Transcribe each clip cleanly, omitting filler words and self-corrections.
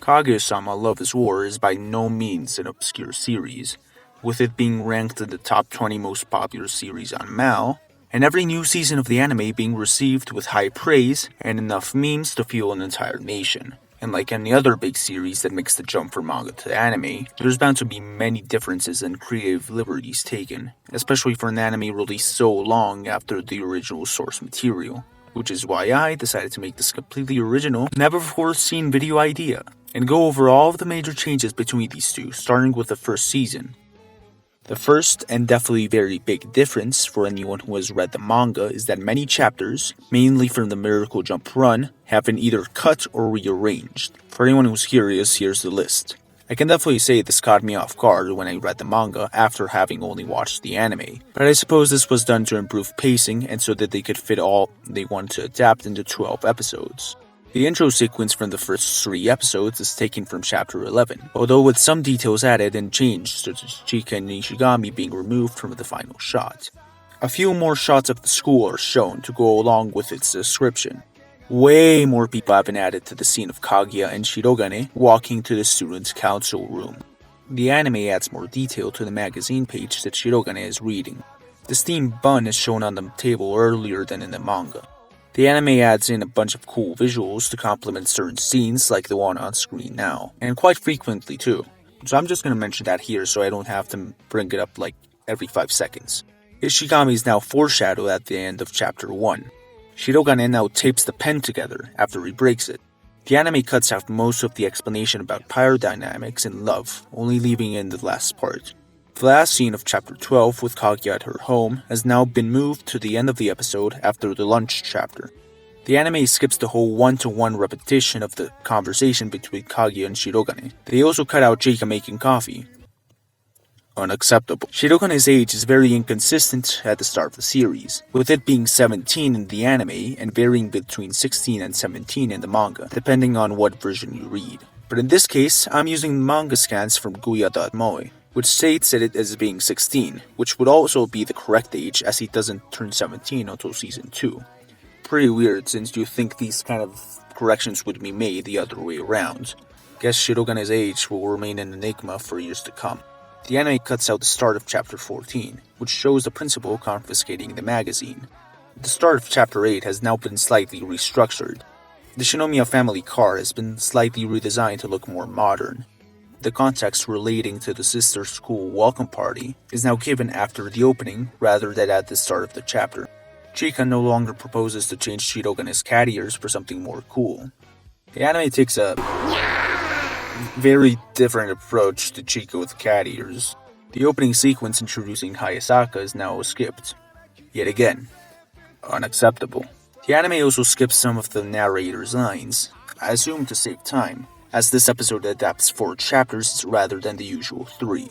Kaguya-Sama Love is War is by no means an obscure series, with it being ranked in the top 20 most popular series on Mal, and every new season of the anime being received with high praise and enough memes to fuel an entire nation. And like any other big series that makes the jump from manga to anime, there's bound to be many differences and creative liberties taken, especially for an anime released so long after the original source material, which is why I decided to make this completely original, never-before-seen video idea, and go over all of the major changes between these two, starting with the first season. The first and definitely very big difference for anyone who has read the manga is that many chapters, mainly from the Miracle Jump run, have been either cut or rearranged. For anyone who's curious, here's the list. I can definitely say this caught me off guard when I read the manga after having only watched the anime, but I suppose this was done to improve pacing and so that they could fit all they wanted to adapt into 12 episodes. The intro sequence from the first 3 episodes is taken from chapter 11, although with some details added and changed, such as Chika and Nishigami being removed from the final shot. A few more shots of the school are shown to go along with its description. Way more people have been added to the scene of Kaguya and Shirogane walking to the students' council room. The anime adds more detail to the magazine page that Shirogane is reading. The steamed bun is shown on the table earlier than in the manga. The anime adds in a bunch of cool visuals to complement certain scenes like the one on screen now, and quite frequently too. So I'm just going to mention that here so I don't have to bring it up like every 5 seconds. Ishigami is now foreshadowed at the end of chapter 1. Shirogane now tapes the pen together after he breaks it. The anime cuts out most of the explanation about pyrodynamics and love, only leaving in the last part. The last scene of chapter 12 with Kaguya at her home has now been moved to the end of the episode after the lunch chapter. The anime skips the whole one-to-one repetition of the conversation between Kaguya and Shirogane. They also cut out Chika making coffee. Unacceptable. Shirogane's age is very inconsistent at the start of the series, with it being 17 in the anime and varying between 16 and 17 in the manga, depending on what version you read. But in this case, I'm using manga scans from Guya.moe, which states it as being 16, which would also be the correct age as he doesn't turn 17 until season 2. Pretty weird since you think these kind of corrections would be made the other way around. Guess Shirogane's age will remain an enigma for years to come. The anime cuts out the start of chapter 14, which shows the principal confiscating the magazine. The start of chapter 8 has now been slightly restructured. The Shinomiya family car has been slightly redesigned to look more modern. The context relating to the sister school welcome party is now given after the opening rather than at the start of the chapter. Chika no longer proposes to change Shirogane's cat ears for something more cool. The anime takes a very different approach to Chika with cat ears. The opening sequence introducing Hayasaka is now skipped. Yet again, unacceptable. The anime also skips some of the narrator's lines, I assume to save time, as this episode adapts 4 chapters rather than the usual 3.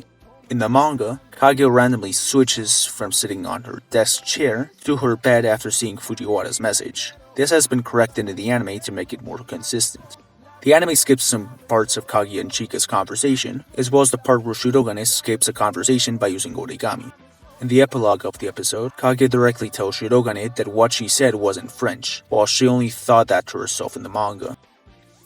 In the manga, Kaguya randomly switches from sitting on her desk chair to her bed after seeing Fujiwara's message. This has been corrected in the anime to make it more consistent. The anime skips some parts of Kaguya and Chika's conversation, as well as the part where Shirogane escapes a conversation by using origami. In the epilogue of the episode, Kaguya directly tells Shirogane that what she said wasn't French, while she only thought that to herself in the manga.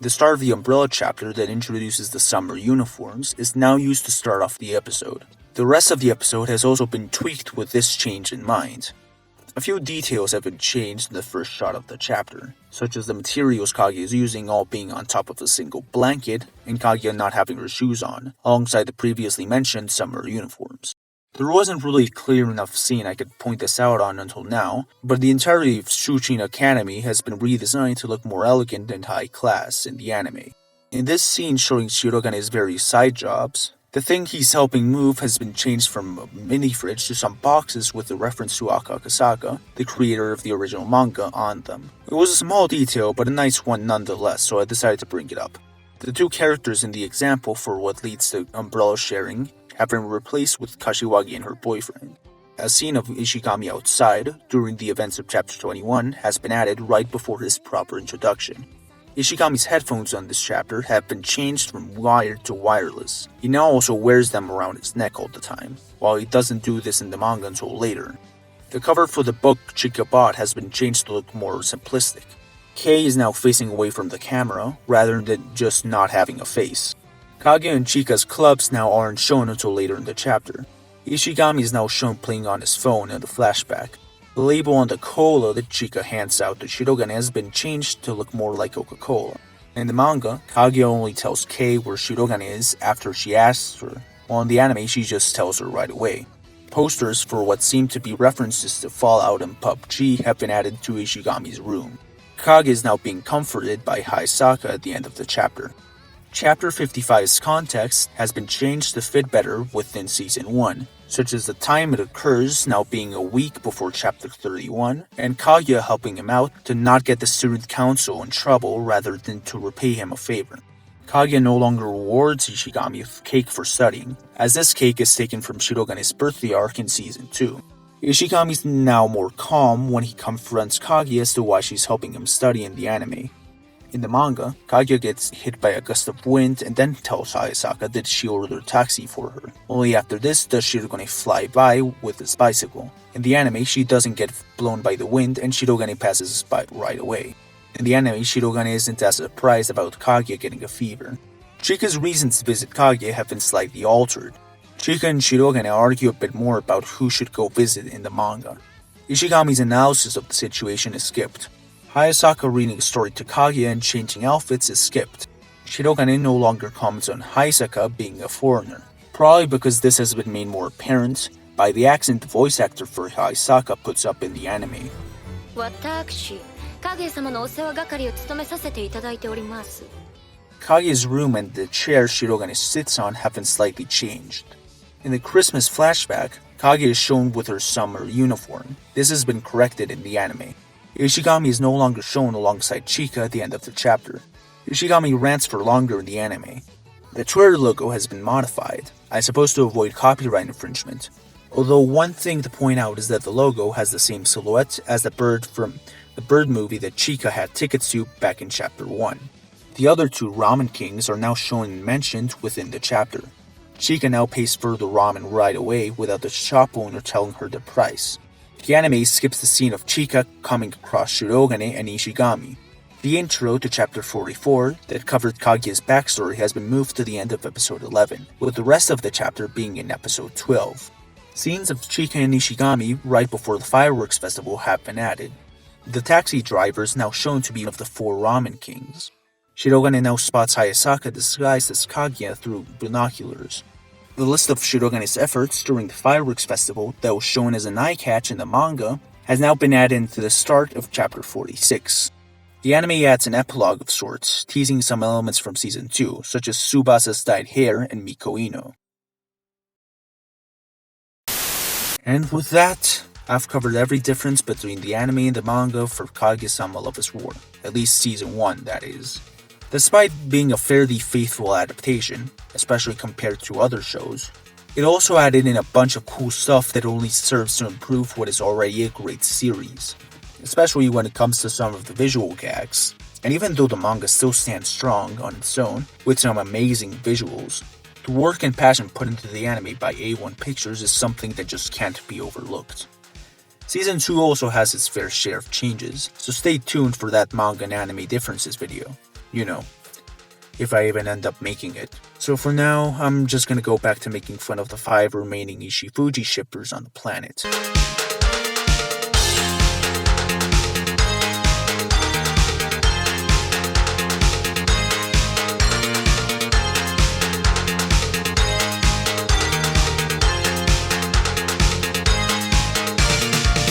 The start of the umbrella chapter that introduces the summer uniforms is now used to start off the episode. The rest of the episode has also been tweaked with this change in mind. A few details have been changed in the first shot of the chapter, such as the materials Kaguya is using all being on top of a single blanket and Kaguya not having her shoes on, alongside the previously mentioned summer uniforms. There wasn't really a clear enough scene I could point this out on until now, but the entirety of Shuchin Academy has been redesigned to look more elegant and high class in the anime. In this scene showing Shirogane's various side jobs, the thing he's helping move has been changed from a mini fridge to some boxes with a reference to Akakasaka, the creator of the original manga, on them. It was a small detail, but a nice one nonetheless, so I decided to bring it up. The 2 characters in the example for what leads to umbrella sharing have been replaced with Kashiwagi and her boyfriend. A scene of Ishigami outside, during the events of chapter 21, has been added right before his proper introduction. Ishigami's headphones on this chapter have been changed from wired to wireless. He now also wears them around his neck all the time, while he doesn't do this in the manga until later. The cover for the book Chika bought has been changed to look more simplistic. Kei is now facing away from the camera, rather than just not having a face. Kaguya and Chika's clubs now aren't shown until later in the chapter. Ishigami is now shown playing on his phone in the flashback. The label on the cola that Chika hands out to Shirogane has been changed to look more like Coca-Cola. In the manga, Kaguya only tells Kei where Shirogane is after she asks her, while in the anime she just tells her right away. Posters for what seem to be references to Fallout and PUBG have been added to Ishigami's room. Kaguya is now being comforted by Hayasaka at the end of the chapter. Chapter 55's context has been changed to fit better within Season 1, such as the time it occurs now being a week before Chapter 31, and Kaguya helping him out to not get the student council in trouble rather than to repay him a favor. Kaguya no longer rewards Ishigami with cake for studying, as this cake is taken from Shirogane's birthday arc in Season 2. Ishigami's now more calm when he confronts Kaguya as to why she's helping him study in the anime. In the manga, Kaguya gets hit by a gust of wind and then tells Hayasaka that she ordered a taxi for her. Only after this does Shirogane fly by with his bicycle. In the anime, she doesn't get blown by the wind and Shirogane passes by right away. In the anime, Shirogane isn't as surprised about Kaguya getting a fever. Chika's reasons to visit Kaguya have been slightly altered. Chika and Shirogane argue a bit more about who should go visit in the manga. Ishigami's analysis of the situation is skipped. Hayasaka reading a story to Kaguya and changing outfits is skipped. Shirogane no longer comments on Hayasaka being a foreigner, probably because this has been made more apparent by the accent the voice actor for Hayasaka puts up in the anime. Kaguya's room and the chair Shirogane sits on have been slightly changed. In the Christmas flashback, Kaguya is shown with her summer uniform. This has been corrected in the anime. Ishigami is no longer shown alongside Chika at the end of the chapter. Ishigami rants for longer in the anime. The Twitter logo has been modified, I suppose to avoid copyright infringement. Although one thing to point out is that the logo has the same silhouette as the bird from the bird movie that Chika had tickets to back in chapter 1. The other two ramen kings are now shown and mentioned within the chapter. Chika now pays for the ramen right away without the shop owner telling her the price. The anime skips the scene of Chika coming across Shirogane and Ishigami. The intro to chapter 44 that covered Kaguya's backstory has been moved to the end of episode 11, with the rest of the chapter being in episode 12. Scenes of Chika and Ishigami right before the fireworks festival have been added. The taxi driver is now shown to be one of the 4 ramen kings. Shirogane now spots Hayasaka disguised as Kaguya through binoculars. The list of Shirogane's efforts during the fireworks festival that was shown as an eye catch in the manga has now been added into the start of chapter 46. The anime adds an epilogue of sorts, teasing some elements from season 2, such as Tsubasa's dyed hair and Miko Ino. And with that, I've covered every difference between the anime and the manga for Kaguya-Sama Love is War, at least season 1 that is. Despite being a fairly faithful adaptation, especially compared to other shows, it also added in a bunch of cool stuff that only serves to improve what is already a great series, especially when it comes to some of the visual gags. And even though the manga still stands strong on its own, with some amazing visuals, the work and passion put into the anime by A1 Pictures is something that just can't be overlooked. Season 2 also has its fair share of changes, so stay tuned for that manga and anime differences video. You know, if I even end up making it. So for now, I'm just gonna go back to making fun of the 5 remaining Ishifuji shippers on the planet.